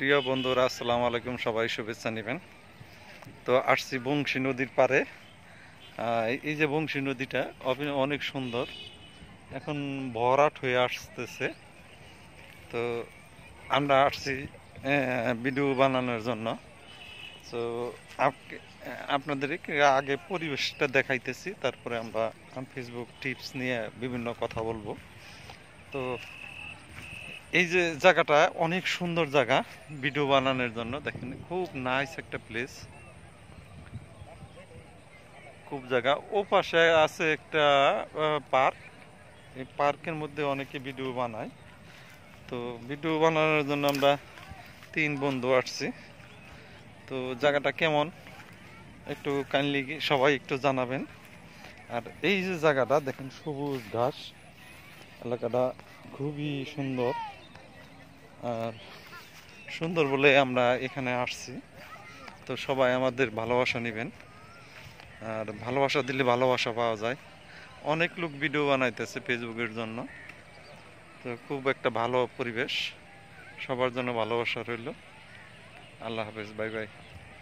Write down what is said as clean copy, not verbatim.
প্রিয় বন্ধুরা, আসসালামু আলাইকুম। সবাই শুভেচ্ছা নেবেন। তো আসছি বংশী নদীর পারে। এই যে বংশী নদীটা অনেক সুন্দর, এখন ভরাট হয়ে আসতেছে। তো আমরা আসছি ভিডিও বানানোর জন্য। তো আপনাদের আগে পরিবেশটা দেখাইতেছি, তারপরে আমরা ফেসবুক টিপস নিয়ে বিভিন্ন কথা বলবো। তো এই যে জায়গাটা অনেক সুন্দর জায়গা ভিডিও বানানোর জন্য। দেখেন, খুব নাইস একটা প্লেস, খুব জায়গা। ও পাশে আছে একটা পার্ক। এই পার্কের মধ্যে অনেকে ভিডিও বানায়। তো ভিডিও বানানোর জন্য আমরা 3 বন্ধু আসছি। তো জায়গাটা কেমন একটু কাইন্ডলি সবাই একটু জানাবেন। আর এই যে জায়গাটা দেখেন, সবুজ ঘাস, এলাকাটা খুবই সুন্দর। আর সুন্দর বলে আমরা এখানে আসছি। তো সবাই আমাদের ভালোবাসা নেবেন, আর ভালোবাসা দিলে ভালোবাসা পাওয়া যায়। অনেক লোক ভিডিও বানাইতেছে ফেসবুকের জন্য। তো খুব একটা ভালো পরিবেশ, সবার জন্য ভালোবাসা রইল। আল্লাহ হাফেজ, বাই বাই।